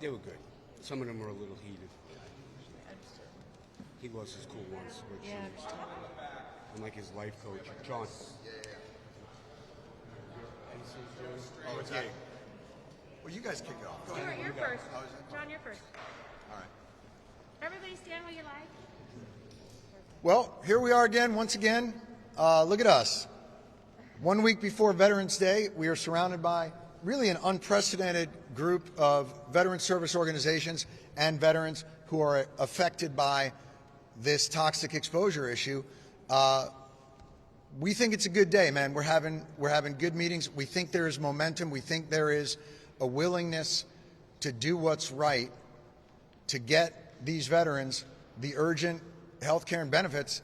They were good. Some of them were a little heated. He lost his cool once, which I'm like his life coach. Jon. Oh, it's okay. Well, you guys kick it off. Go ahead. You're first. Jon, you're first. All right. Everybody stand where you like. Well, here we are again, once again. Look at us. 1 week before Veterans Day, we are surrounded by really an unprecedented group of veteran service organizations and veterans who are affected by this toxic exposure issue. We think it's a good day, man. We're having good meetings. We think there is momentum. We think there is a willingness to do what's right to get these veterans the urgent health care and benefits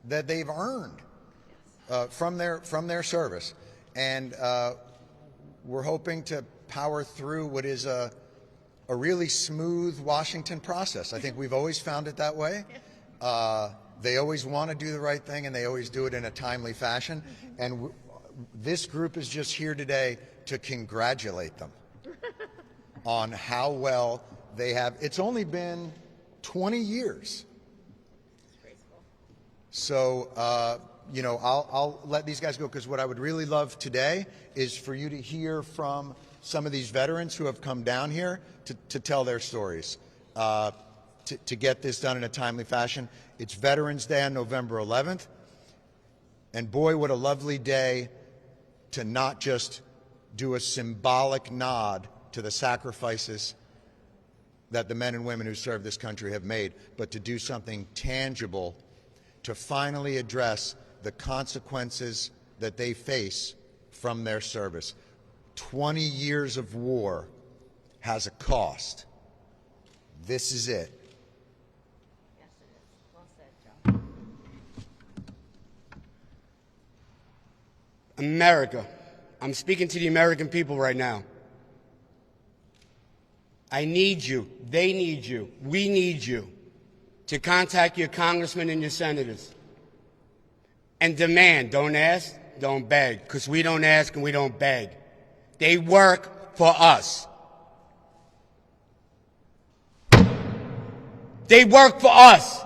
that they've earned from their service. And we're hoping to power through what is a really smooth Washington process. I think we've always found it that way. They always want to do the right thing, and they always do it in a timely fashion. And this group is just here today to congratulate them on how well they have. It's only been 20 years. So, I'll let these guys go, because what I would really love today is for you to hear from some of these veterans who have come down here to tell their stories, to get this done in a timely fashion. It's Veterans Day on November 11th, and boy, what a lovely day to not just do a symbolic nod to the sacrifices that the men and women who serve this country have made, but to do something tangible to finally address the consequences that they face from their service. 20 years of war has a cost. This is it. Yes, it is. Well said, Jon. America. I'm speaking to the American people right now. I need you. They need you. We need you to contact your congressmen and your senators and demand, don't ask, don't beg, because we don't ask and we don't beg. They work for us. They work for us.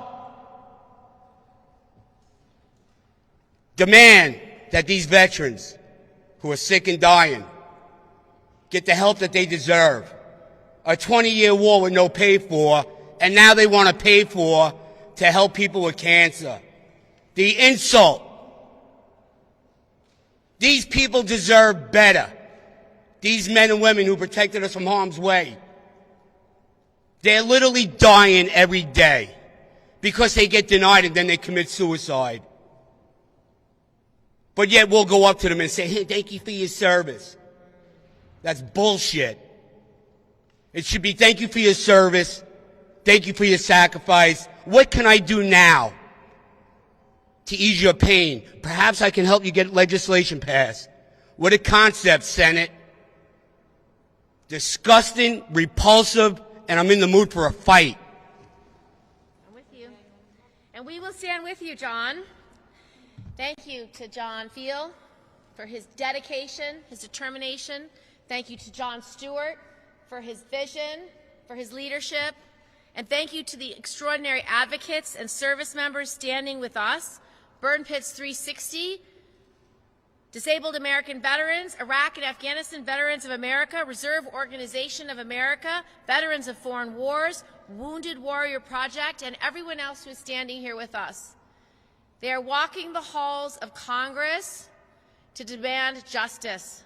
Demand that these veterans who are sick and dying get the help that they deserve. A 20-year war with no pay for, and now they want to pay for to help people with cancer. The insult. These people deserve better. These men and women who protected us from harm's way. They're literally dying every day because they get denied and then they commit suicide. But yet we'll go up to them and say, hey, thank you for your service. That's bullshit. It should be thank you for your service. Thank you for your sacrifice. What can I do now to ease your pain? Perhaps I can help you get legislation passed. What a concept, Senate. Disgusting, repulsive, and I'm in the mood for a fight. I'm with you. And we will stand with you, Jon. Thank you to Jon Field for his dedication, his determination. Thank you to Jon Stewart for his vision, for his leadership. And thank you to the extraordinary advocates and service members standing with us. Burn Pits 360, Disabled American Veterans, Iraq and Afghanistan Veterans of America, Reserve Organization of America, Veterans of Foreign Wars, Wounded Warrior Project, and everyone else who is standing here with us. They are walking the halls of Congress to demand justice,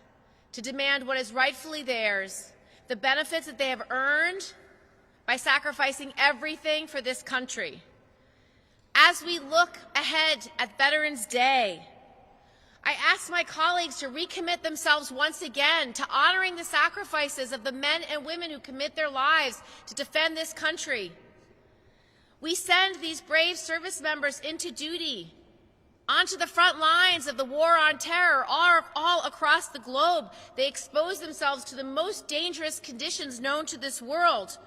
to demand what is rightfully theirs, the benefits that they have earned by sacrificing everything for this country. As we look ahead at Veterans Day, I ask my colleagues to recommit themselves once again to honoring the sacrifices of the men and women who commit their lives to defend this country. We send these brave service members into duty, onto the front lines of the war on terror all across the globe. They expose themselves to the most dangerous conditions known to this world.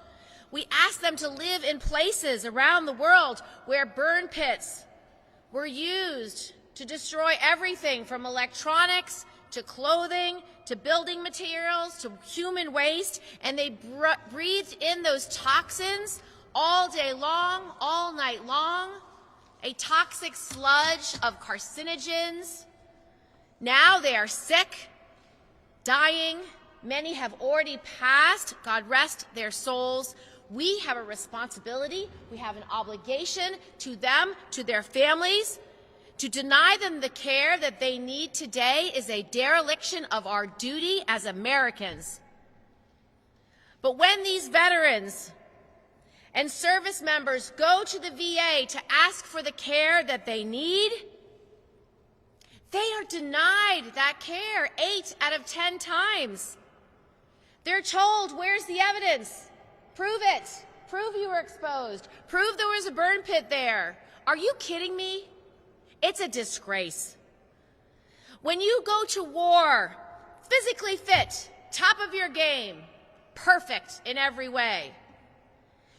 We ask them to live in places around the world where burn pits were used to destroy everything from electronics to clothing, to building materials, to human waste, and they breathed in those toxins all day long, all night long, a toxic sludge of carcinogens. Now they are sick, dying. Many have already passed. God rest their souls. We have a responsibility, we have an obligation to them, to their families. To deny them the care that they need today is a dereliction of our duty as Americans. But when these veterans and service members go to the VA to ask for the care that they need, they are denied that care 8 out of 10 times. They're told, where's the evidence? Prove it. Prove you were exposed. Prove there was a burn pit there. Are you kidding me? It's a disgrace. When you go to war, physically fit, top of your game, perfect in every way,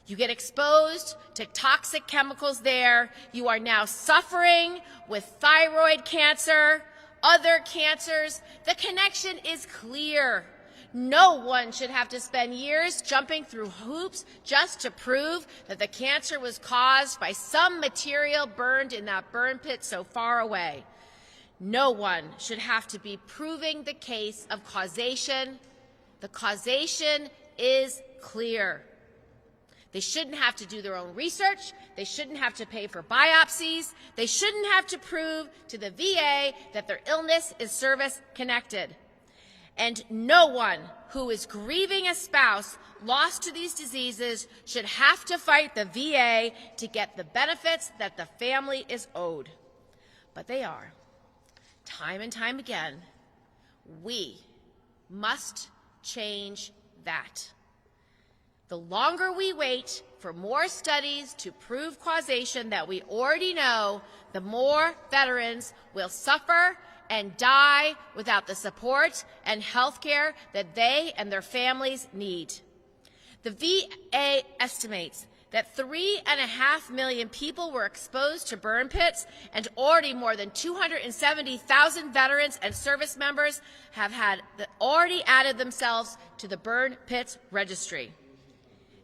you get exposed to toxic chemicals there. You are now suffering with thyroid cancer, other cancers. The connection is clear. No one should have to spend years jumping through hoops just to prove that the cancer was caused by some material burned in that burn pit so far away. No one should have to be proving the case of causation. The causation is clear. They shouldn't have to do their own research. They shouldn't have to pay for biopsies. They shouldn't have to prove to the VA that their illness is service-connected. And no one who is grieving a spouse lost to these diseases should have to fight the VA to get the benefits that the family is owed. But they are. Time and time again, we must change that. The longer we wait for more studies to prove causation that we already know, the more veterans will suffer and die without the support and health care that they and their families need. The VA estimates that 3.5 million people were exposed to burn pits, and already more than 270,000 veterans and service members have already added themselves to the burn pits registry.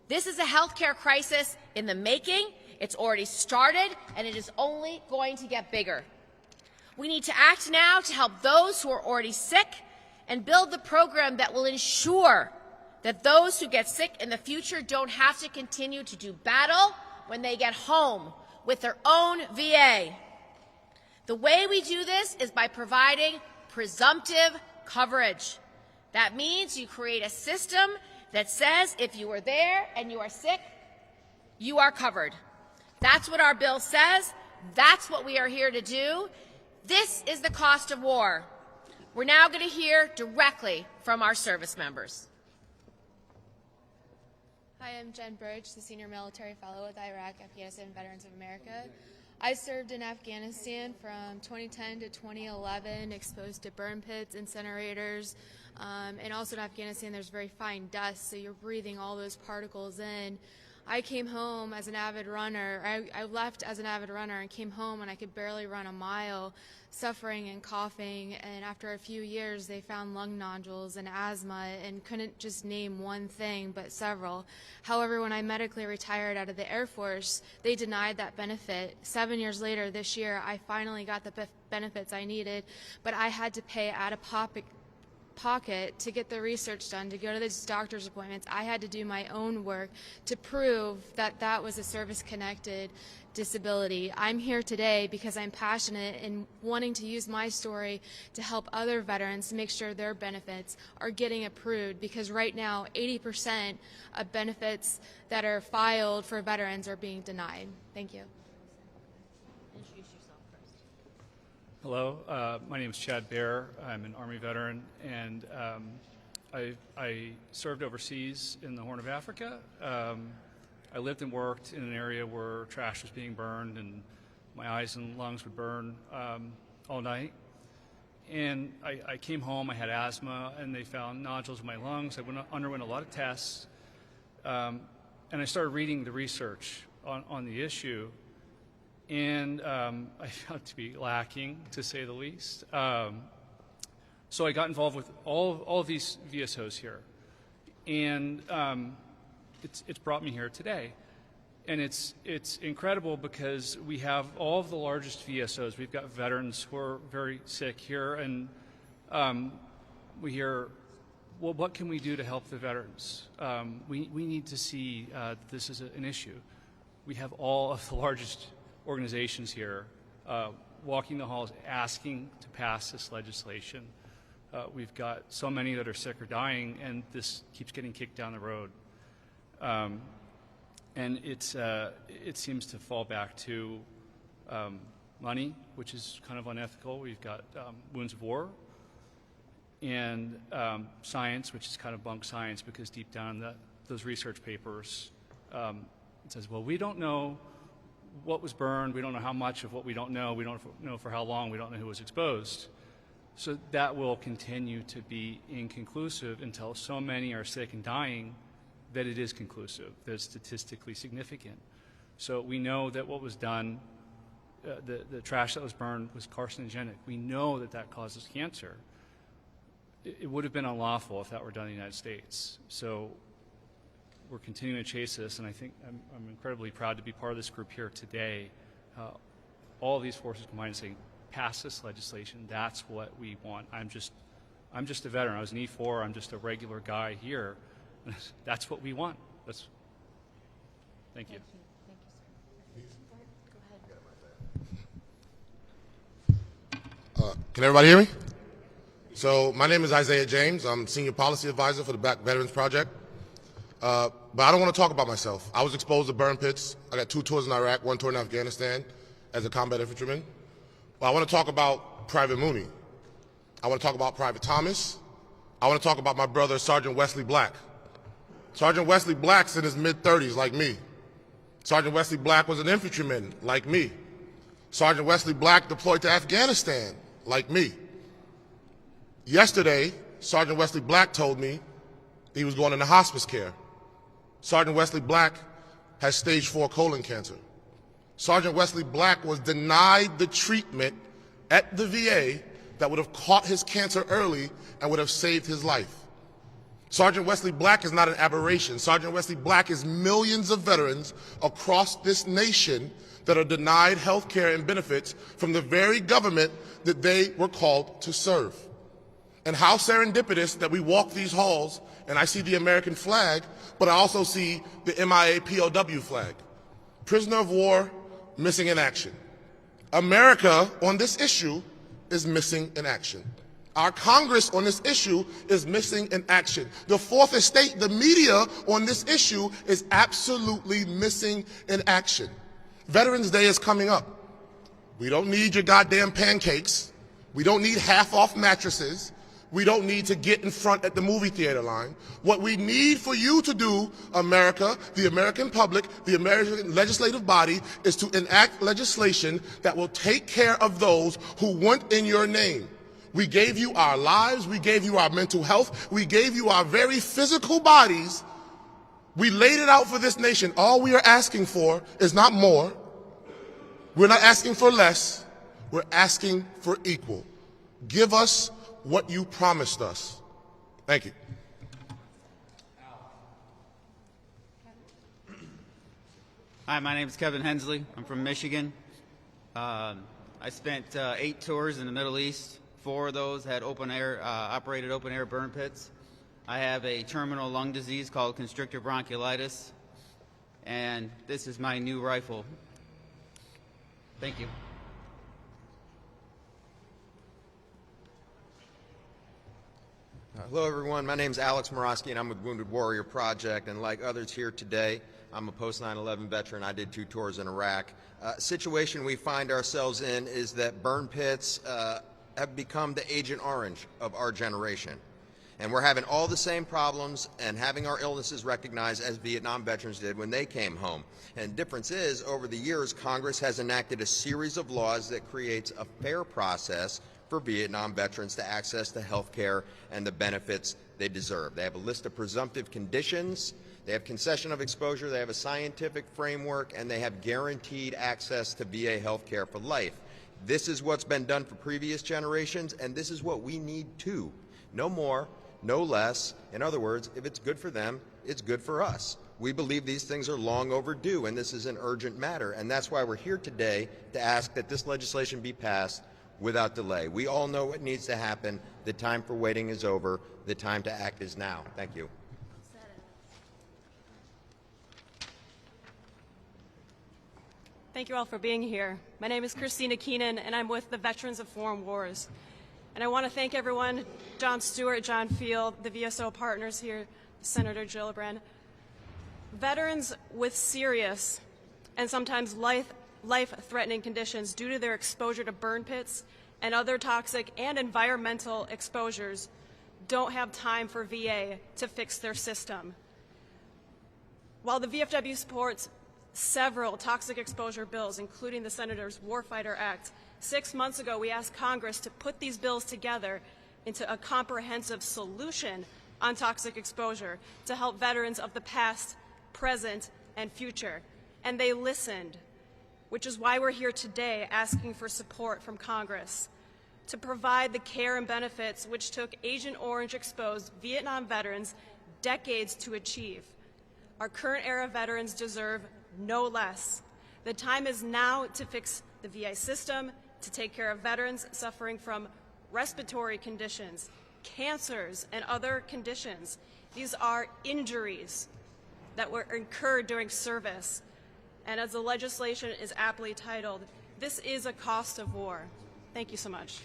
This is a healthcare crisis in the making. It's already started, and it is only going to get bigger. We need to act now to help those who are already sick and build the program that will ensure that those who get sick in the future don't have to continue to do battle when they get home with their own VA. The way we do this is by providing presumptive coverage. That means you create a system that says if you are there and you are sick, you are covered. That's what our bill says. That's what we are here to do. This is the cost of war. We're now going to hear directly from our service members. Hi, I'm Jen Birch, the Senior Military Fellow with Iraq, Afghanistan Veterans of America. I served in Afghanistan from 2010 to 2011, exposed to burn pits, incinerators, and also in Afghanistan there's very fine dust, so you're breathing all those particles in. I came home as an avid runner. I left as an avid runner and came home and I could barely run a mile, suffering and coughing, and after a few years they found lung nodules and asthma and couldn't just name one thing but several. However, when I medically retired out of the Air Force, they denied that benefit. 7 years later, this year, I finally got the benefits I needed, but I had to pay out of pocket to get the research done, to go to these doctor's appointments. I had to do my own work to prove that that was a service-connected disability. I'm here today because I'm passionate in wanting to use my story to help other veterans to make sure their benefits are getting approved, because right now 80% of benefits that are filed for veterans are being denied. Thank you. Hello, my name is Chad Bear. I'm an Army veteran, and I served overseas in the Horn of Africa. I lived and worked in an area where trash was being burned, and my eyes and lungs would burn all night. And I came home, I had asthma, and they found nodules in my lungs. I underwent a lot of tests, and I started reading the research on the issue. And I found it to be lacking, to say the least. So I got involved with all of these VSOs here, and it's brought me here today. And it's incredible because we have all of the largest VSOs. We've got veterans who are very sick here, and we hear, well, what can we do to help the veterans? We need to see this is an issue. We have all of the largest organizations here walking the halls asking to pass this legislation. We've got so many that are sick or dying, and this keeps getting kicked down the road. And it seems to fall back to money, which is kind of unethical. We've got wounds of war, and science, which is kind of bunk science, because deep down in those research papers, it says, well, we don't know what was burned, we don't know how much of what we don't know know for how long, we don't know who was exposed. So that will continue to be inconclusive until so many are sick and dying that it is conclusive, that it's statistically significant. So we know that what was done, the trash that was burned was carcinogenic. We know that that causes cancer. It would have been unlawful if that were done in the United States. So we're continuing to chase this, and I think I'm incredibly proud to be part of this group here today. All of these forces combined saying, pass this legislation, that's what we want. I'm just a veteran. I was an E4, I'm just a regular guy here. That's what we want. Thank you. Thank you, sir. Go ahead. Can everybody hear me? So my name is Isaiah James. I'm Senior Policy Advisor for the Black Veterans Project. But I don't want to talk about myself. I was exposed to burn pits. I got 2 tours in Iraq, 1 tour in Afghanistan as a combat infantryman. But I want to talk about Private Mooney. I want to talk about Private Thomas. I want to talk about my brother, Sergeant Wesley Black. Sergeant Wesley Black's in his mid-30s like me. Sergeant Wesley Black was an infantryman like me. Sergeant Wesley Black deployed to Afghanistan like me. Yesterday, Sergeant Wesley Black told me he was going into hospice care. Sergeant Wesley Black has stage 4 colon cancer. Sergeant Wesley Black was denied the treatment at the VA that would have caught his cancer early and would have saved his life. Sergeant Wesley Black is not an aberration. Sergeant Wesley Black is millions of veterans across this nation that are denied health care and benefits from the very government that they were called to serve. And how serendipitous that we walk these halls and I see the American flag, but I also see the MIA POW flag. Prisoner of war, missing in action. America on this issue is missing in action. Our Congress on this issue is missing in action. The Fourth Estate, the media on this issue is absolutely missing in action. Veterans Day is coming up. We don't need your goddamn pancakes. We don't need half-off mattresses. We don't need to get in front at the movie theater line. What we need for you to do, America, the American public, the American legislative body, is to enact legislation that will take care of those who went in your name. We gave you our lives, we gave you our mental health, we gave you our very physical bodies. We laid it out for this nation. All we are asking for is not more. We're not asking for less. We're asking for equal. Give us what you promised us. Thank you. Hi, my name is Kevin Hensley. I'm from Michigan. I spent 8 tours in the Middle East. 4 of those had operated open air burn pits. I have a terminal lung disease called constrictive bronchiolitis, and this is my new rifle. Thank you. Hello, everyone. My name is Alex Morosky, and I'm with Wounded Warrior Project. And like others here today, I'm a post 9/11 veteran. I did 2 tours in Iraq. Situation we find ourselves in is that burn pits have become the Agent Orange of our generation. And we're having all the same problems and having our illnesses recognized as Vietnam veterans did when they came home. And the difference is, over the years, Congress has enacted a series of laws that creates a fair process for Vietnam veterans to access the health care and the benefits they deserve. They have a list of presumptive conditions, they have concession of exposure, they have a scientific framework, and they have guaranteed access to VA health care for life. This is what's been done for previous generations, and this is what we need too. No more, no less. In other words, if it's good for them, it's good for us. We believe these things are long overdue, and this is an urgent matter, and that's why we're here today to ask that this legislation be passed without delay. We all know what needs to happen. The time for waiting is over. The time to act is now. Thank you. Thank you all for being here. My name is Christina Keenan, and I'm with the Veterans of Foreign Wars. And I want to thank everyone, Jon Stewart, John Field, the VSO partners here, Senator Gillibrand. Veterans with serious and sometimes life-threatening conditions due to their exposure to burn pits and other toxic and environmental exposures don't have time for VA to fix their system. While the VFW supports several toxic exposure bills, including the Senator's Warfighter Act, 6 months ago we asked Congress to put these bills together into a comprehensive solution on toxic exposure to help veterans of the past, present, and future. And they listened, which is why we're here today asking for support from Congress to provide the care and benefits which took Agent Orange exposed Vietnam veterans decades to achieve. Our current era veterans deserve no less. The time is now to fix the VA system, to take care of veterans suffering from respiratory conditions, cancers, and other conditions. These are injuries that were incurred during service. And as the legislation is aptly titled, this is a cost of war. Thank you so much.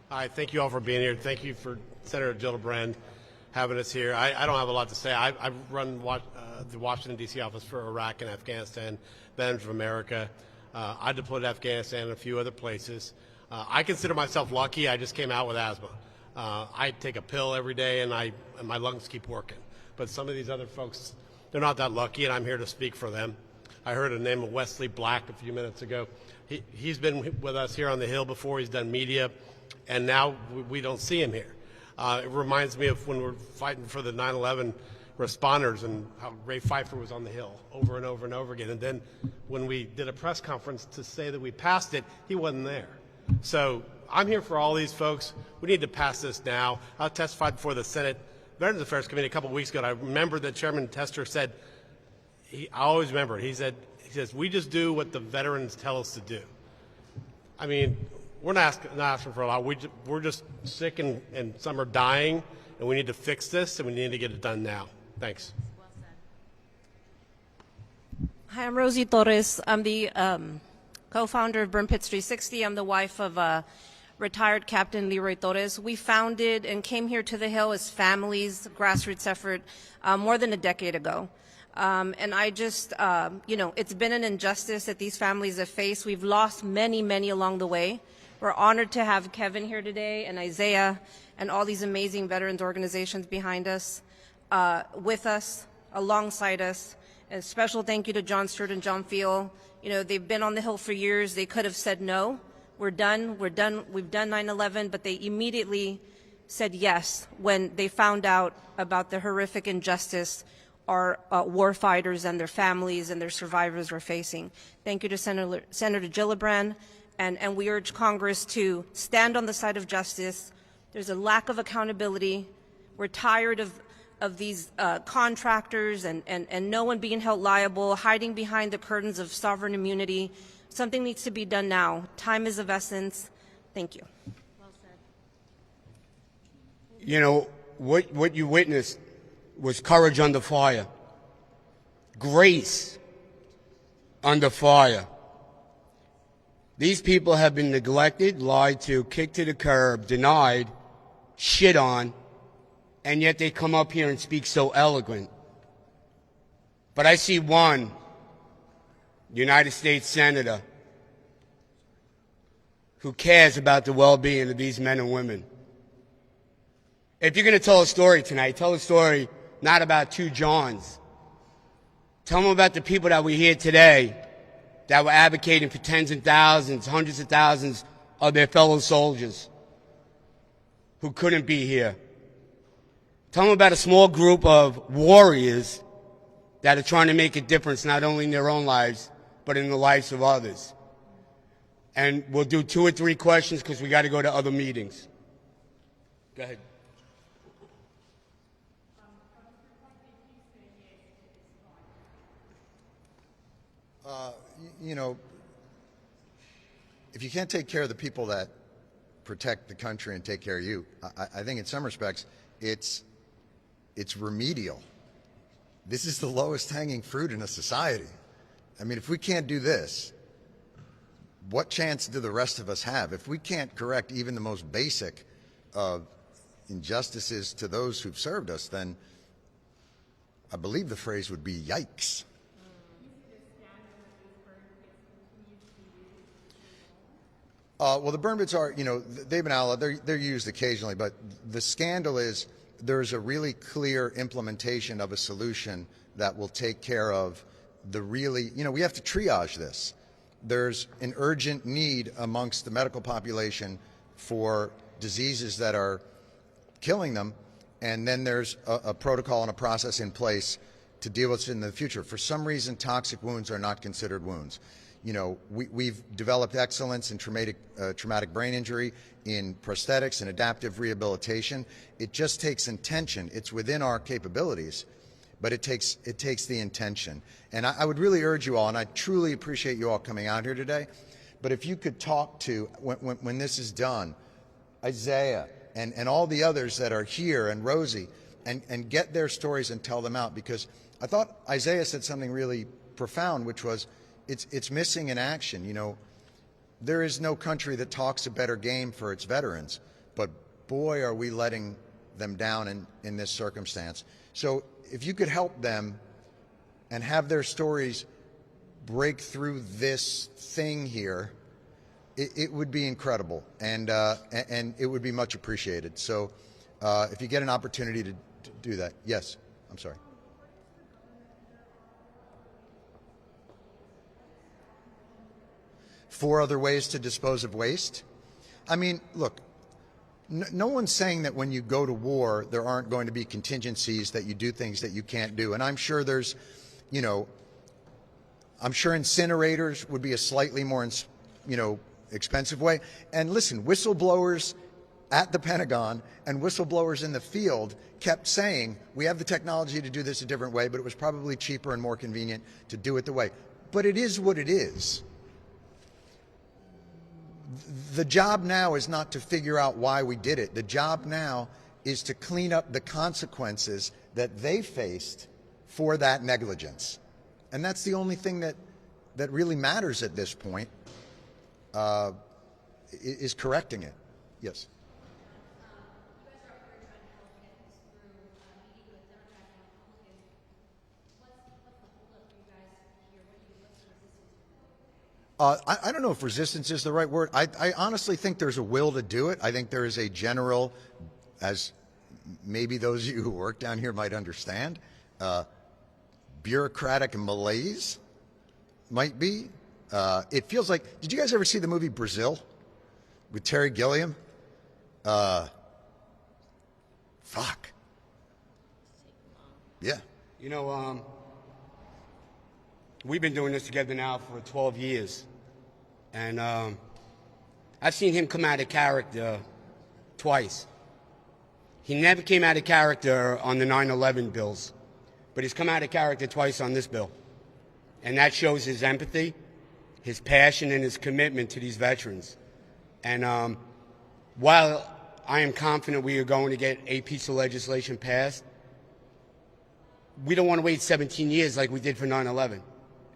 Hi, thank you all for being here. Thank you for Senator Gillibrand having us here. I don't have a lot to say. I run the Washington, D.C. office for Iraq and Afghanistan, Veterans of America. I deployed to Afghanistan and a few other places. I consider myself lucky. I just came out with asthma. I take a pill every day, and my lungs keep working. But some of these other folks, they're not that lucky, and I'm here to speak for them. I heard the name of Wesley Black a few minutes ago. He's been with us here on the Hill before. He's done media, and now we don't see him here. It reminds me of when we're fighting for the 9/11 responders and how Ray Pfeiffer was on the Hill over and over and over again. And then when we did a press conference to say that we passed it, he wasn't there. So I'm here for all these folks. We need to pass this now. I testified before the Senate Veterans Affairs Committee a couple of weeks ago, and I remember that Chairman Tester said, I always remember it, he says, we just do what the veterans tell us to do. I mean, we're not asking for a lot. We're just sick and some are dying, and we need to fix this, and we need to get it done now. Thanks. Well said. Hi, I'm Rosie Torres. I'm the co-founder of Burn Pits 360. I'm the wife of retired Captain Leroy Torres. We founded and came here to the Hill as families, grassroots effort, more than a decade ago. And I just, it's been an injustice that these families have faced. We've lost many, many along the way. We're honored to have Kevin here today and Isaiah and all these amazing veterans organizations behind us, with us, alongside us. A special thank you to Jon Stewart and John Field. They've been on the Hill for years. They could have said no. We've done 9/11, but they immediately said yes when they found out about the horrific injustice our war fighters and their families and their survivors are facing. Thank you to Senator Gillibrand, and we urge Congress to stand on the side of justice. There's a lack of accountability. We're tired of these contractors and no one being held liable, hiding behind the curtains of sovereign immunity. Something needs to be done now. Time is of essence. Thank you. Well said. What you witnessed was courage under fire, grace under fire. These people have been neglected, lied to, kicked to the curb, denied, shit on, and yet they come up here and speak so eloquent. But I see one United States Senator who cares about the well-being of these men and women. If you're going to tell a story tonight, tell a story not about two Johns. Tell them about the people that we hear today that were advocating for tens of thousands, hundreds of thousands of their fellow soldiers who couldn't be here. Tell them about a small group of warriors that are trying to make a difference not only in their own lives, but in the lives of others. And we'll do 2 or 3 questions because we got to go to other meetings. Go ahead. You know, if you can't take care of the people that protect the country and take care of you, I think in some respects it's remedial. This is the lowest hanging fruit in a society. I mean, if we can't do this, what chance do the rest of us have? If we can't correct even the most basic of injustices to those who've served us, then I believe the phrase would be yikes. Well, the burn pits are, you know, they've been outlawed. They're used occasionally, but the scandal is there's a really clear implementation of a solution that will take care of the really, you know, we have to triage this. There's an urgent need amongst the medical population for diseases that are killing them, and then there's a protocol and a process in place to deal with it in the future. For some reason, toxic wounds are not considered wounds. You know, we've developed excellence in traumatic brain injury, in prosthetics and adaptive rehabilitation. It just takes intention. It's within our capabilities, but it takes the intention. And I would really urge you all, and I truly appreciate you all coming out here today, but if you could talk to, when this is done, Isaiah and all the others that are here, and Rosie, and get their stories and tell them out, because I thought Isaiah said something really profound, which was, it's missing in action. You know, there is no country that talks a better game for its veterans, but boy, are we letting them down in this circumstance. So if you could help them and have their stories break through this thing here, it would be incredible, and it would be much appreciated. So if you get an opportunity to do that. Yes, I'm sorry. Four other ways to dispose of waste. I mean, look, no one's saying that when you go to war, there aren't going to be contingencies, that you do things that you can't do. And I'm sure there's, you know, I'm sure incinerators would be a slightly more, you know, expensive way. And listen, whistleblowers at the Pentagon and whistleblowers in the field kept saying, we have the technology to do this a different way, but it was probably cheaper and more convenient to do it the way. But it is what it is. The job now is not to figure out why we did it. The job now is to clean up the consequences that they faced for that negligence. And that's the only thing that really matters at this point, is correcting it. Yes. I don't know if resistance is the right word. I honestly think there's a will to do it. I think there is a general, as maybe those of you who work down here might understand, bureaucratic malaise might be. It feels like, did you guys ever see the movie Brazil with Terry Gilliam? Fuck. Yeah. You know, we've been doing this together now for 12 years. And I've seen him come out of character twice. He never came out of character on the 9/11 bills, but he's come out of character twice on this bill. And that shows his empathy, his passion, and his commitment to these veterans. And while I am confident we are going to get a piece of legislation passed, we don't want to wait 17 years like we did for 9/11,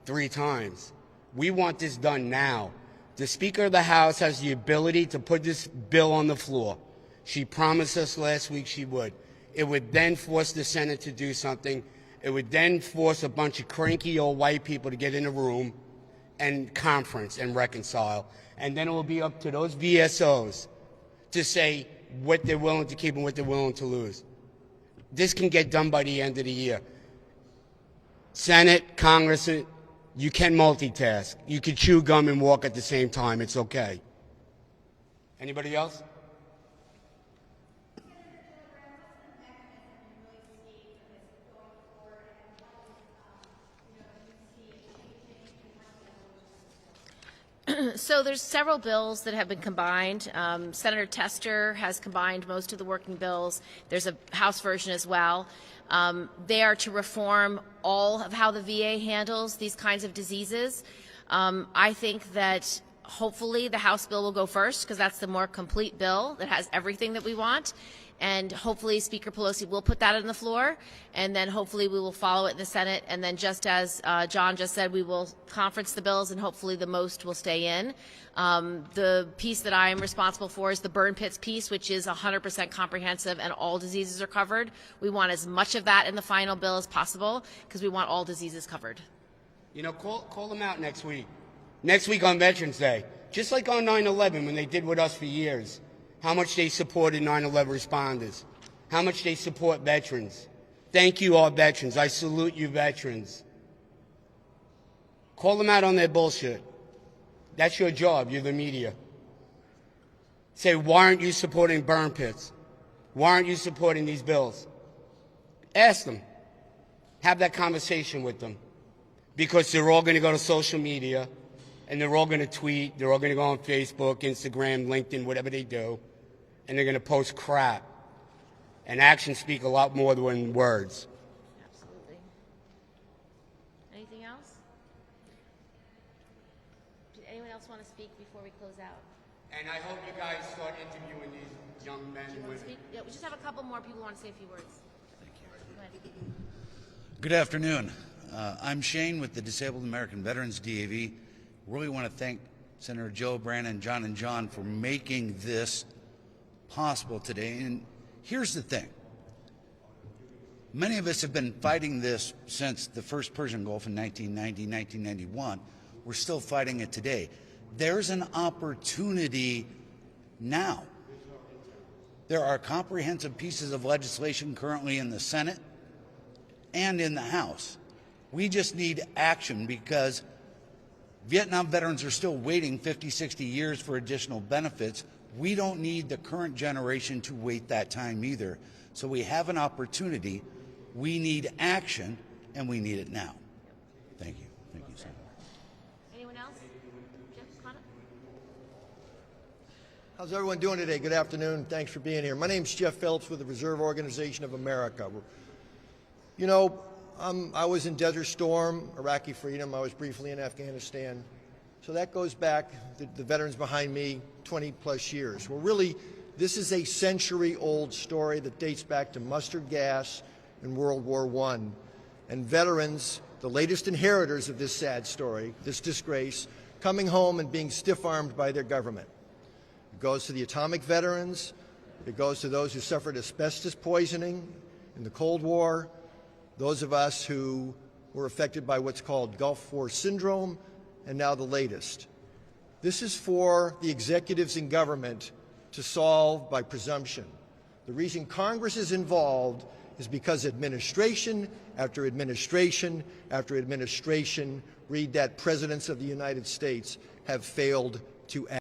3 times. We want this done now. The Speaker of the House has the ability to put this bill on the floor. She promised us last week she would. It would then force the Senate to do something. It would then force a bunch of cranky old white people to get in a room and conference and reconcile. And then it will be up to those VSOs to say what they're willing to keep and what they're willing to lose. This can get done by the end of the year. Senate, Congress, you can multitask. You can chew gum and walk at the same time. It's okay. Anybody else? So there's several bills that have been combined. Senator Tester has combined most of the working bills. There's a House version as well. They are to reform all of how the VA handles these kinds of diseases. I think that hopefully the House bill will go first because that's the more complete bill that has everything that we want. And hopefully Speaker Pelosi will put that on the floor, and then hopefully we will follow it in the Senate. And then just as John just said, we will conference the bills, and hopefully the most will stay in. The piece that I am responsible for is the burn pits piece, which is 100% comprehensive and all diseases are covered. We want as much of that in the final bill as possible because we want all diseases covered. You know, call them out next week. Next week on Veterans Day, just like on 9/11 when they did with us for years. How much they supported 9/11 responders, how much they support veterans. Thank you, all veterans. I salute you, veterans. Call them out on their bullshit. That's your job. You're the media. Say, why aren't you supporting burn pits? Why aren't you supporting these bills? Ask them. Have that conversation with them. Because they're all going to go to social media, and they're all going to tweet. They're all going to go on Facebook, Instagram, LinkedIn, whatever they do. And they're going to post crap. And actions speak a lot more than words. Absolutely. Anything else? Did anyone else want to speak before we close out? And I hope you guys start interviewing these young men Do you and want to women. speak? Yeah, we just have a couple more people who want to say a few words. Thank you. Go ahead. Good afternoon. I'm Shane with the Disabled American Veterans DAV. Really want to thank Senator Gillibrand and John for making this possible today. And here's the thing. Many of us have been fighting this since the first Persian Gulf in 1990, 1991. We're still fighting it today. There's an opportunity now. There are comprehensive pieces of legislation currently in the Senate and in the House. We just need action because Vietnam veterans are still waiting 50, 60 years for additional benefits. We don't need the current generation to wait that time either. So we have an opportunity. We need action, and we need it now. Thank you. Thank you, sir. Anyone else? Jeff, Connor? How's everyone doing today? Good afternoon. Thanks for being here. My name's Jeff Phelps with the Reserve Organization of America. You know, I was in Desert Storm, Iraqi Freedom. I was briefly in Afghanistan. So that goes back, the veterans behind me, 20 plus years. Well, really, this is a century-old story that dates back to mustard gas in World War I. And veterans, the latest inheritors of this sad story, this disgrace, coming home and being stiff-armed by their government. It goes to the atomic veterans. It goes to those who suffered asbestos poisoning in the Cold War, those of us who were affected by what's called Gulf War syndrome, and now the latest. This is for the executives in government to solve by presumption. The reason Congress is involved is because administration after administration after administration, read that, presidents of the United States have failed to act.